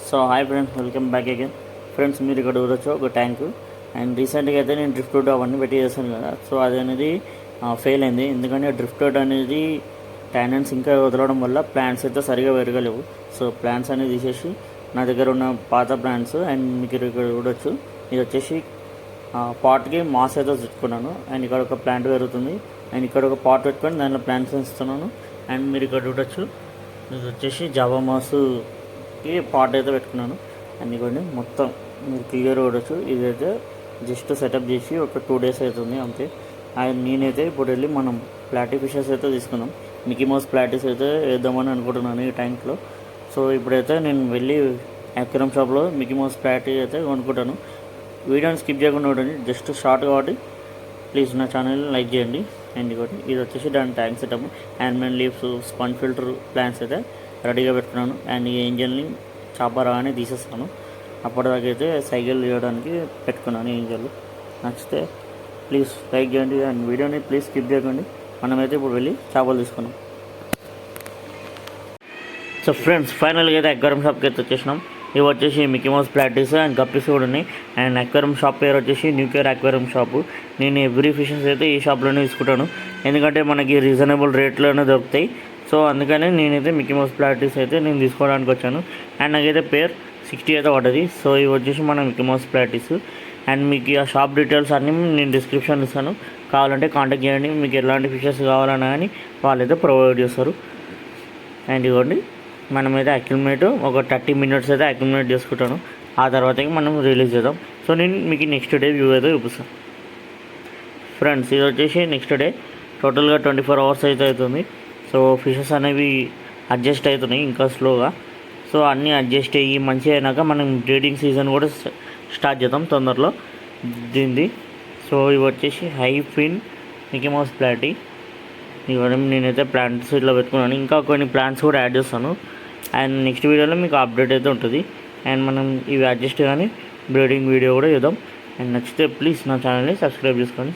So hi friends, welcome back again. Friends, మీరు ఇక్కడ చూడొచ్చు ఒక ట్యాంక్. అండ్ రీసెంట్గా అయితే నేను డ్రిఫ్ట్ అవుట్ అవన్నీ పెట్టి చేశాను కదా, సో అది అనేది ఫెయిల్ అయింది. ఎందుకంటే డ్రిఫ్ట్ అవుట్ అనేది టైనన్స్ ఇంకా వదలడం వల్ల ప్లాంట్స్ అయితే సరిగా పెరగలేవు. సో ప్లాంట్స్ అనేది తీసేసి నా దగ్గర ఉన్న పాత ప్లాంట్స్ అండ్ మీకు ఇక్కడ చూడొచ్చు, ఇది వచ్చేసి పాట్కి మాస్ అయితే చుట్టుకున్నాను. అండ్ ఇక్కడ ఒక ప్లాంట్ పెరుగుతుంది. అండ్ ఇక్కడ ఒక పాట్ పెట్టుకొని దానిలో ప్లాంట్స్ ఇస్తున్నాను. అండ్ మీరు ఇక్కడ చూడొచ్చు, ఇది వచ్చేసి జావా మాస్కి పాట్ అయితే పెట్టుకున్నాను. అండ్ ఇవ్వండి మొత్తం మీరు క్లియర్ చూడొచ్చు. ఇదైతే జస్ట్ సెటప్ చేసి ఒక 2 days అవుతుంది అంతే. అండ్ నేనైతే ఇప్పుడు వెళ్ళి మనం ప్లాటీ ఫిషెస్ అయితే తీసుకున్నాం. మికీ మౌస్ ప్లాటీస్ అయితే వేద్దామని అనుకుంటున్నాను ఈ ట్యాంక్లో. సో ఇప్పుడైతే నేను వెళ్ళి అక్వేరియం షాప్లో మికీ మౌస్ ప్లాటీ అయితే కొనుక్కుంటాను. వీడియోని స్కిప్ చేయకుండా చూడండి, జస్ట్ షార్ట్ కాబట్టి ప్లీజ్ నా ఛానల్ని లైక్ చేయండి. అండ్ ఇంకోటి ఇది వచ్చేసి దాని ట్యాంక్ సెటప్. హ్యాండ్మెన్ లీవ్స్, స్పంజ్ ఫిల్టర్ ప్లాంట్స్ అయితే రెడీగా పెట్టుకున్నాను. అండ్ ఈ ఏంజల్ని చాపర్ అని తీసేస్తాను. అప్పటిదాకా అయితే సైకిల్ తీయడానికి పెట్టుకున్నాను ఈ ఏంజల్. నచ్చితే ప్లీజ్ లైక్ చేయండి అండ్ వీడియోని ప్లీజ్ స్కిప్ చేయకండి. మనమైతే ఇప్పుడు వెళ్ళి చేపలు తీసుకున్నాం. సో ఫ్రెండ్స్, ఫైనల్గా అయితే అక్వేరియం షాప్కి అయితే వచ్చేసినాం. ఇవి వచ్చేసి Mickey mouse platies and guppies కూడా ఉన్నాయి. అండ్ అక్వేరియం షాప్ పేరు వచ్చేసి న్యూకేర్ అక్వేరియం షాపు. నేను ఎవ్రీ ఫిషెస్ అయితే ఈ షాప్లోనే తీసుకుంటాను, ఎందుకంటే మనకి రీజనబుల్ రేట్లోనే దొరుకుతాయి. సో అందుకని నేనైతే మికీ మౌస్ ప్లాటీస్ అయితే నేను తీసుకోవడానికి వచ్చాను. అండ్ నాకైతే పేరు 60 అయితే పడ్డది. సో ఇవి వచ్చేసి మన మికీ మౌస్ ప్లాటీస్. అండ్ మీకు ఆ షాప్ డీటెయిల్స్ అన్నీ నేను డిస్క్రిప్షన్ ఇస్తాను, కావాలంటే కాంటాక్ట్ చేయండి. మీకు ఎలాంటి ఫిషెస్ కావాలన్నా కానీ వాళ్ళైతే ప్రొవైడ్ చేస్తారు. అండ్ ఇవ్వండి, మనమైతే అక్యుమిలేట్ ఒక 30 minutes అయితే అక్యుమిలేట్ చేసుకుంటాను. ఆ తర్వాత మనం రిలీజ్ చేద్దాం. సో నేను మీకు నెక్స్ట్ డే వ్యూ అయితే చూపిస్తాను. ఫ్రెండ్స్, ఇది వచ్చేసి నెక్స్ట్ డే టోటల్గా 24 hours అయితే అవుతుంది. సో ఫిషెస్ అనేవి అడ్జస్ట్ అవుతున్నాయి ఇంకా స్లోగా. సో అన్నీ అడ్జస్ట్ అయ్యి మంచిగా అయినాక మనం బ్రీడింగ్ సీజన్ కూడా స్టార్ట్ చేద్దాం తొందరలో దీనిది. సో ఇవి వచ్చేసి హై ఫిన్ మికీ మౌస్ ప్లాటీ. ఇవన్నీ నేనైతే ప్లాంట్స్ ఇట్లా పెట్టుకున్నాను. ఇంకా కొన్ని ప్లాంట్స్ కూడా యాడ్ చేస్తాను. అండ్ నెక్స్ట్ వీడియోలో మీకు అప్డేట్ అయితే ఉంటుంది. అండ్ మనం ఇవి అడ్జస్ట్ కానీ బ్రీడింగ్ వీడియో కూడా చేద్దాం. అండ్ నచ్చితే ప్లీజ్ నా ఛానల్ని సబ్స్క్రైబ్ చేసుకోండి.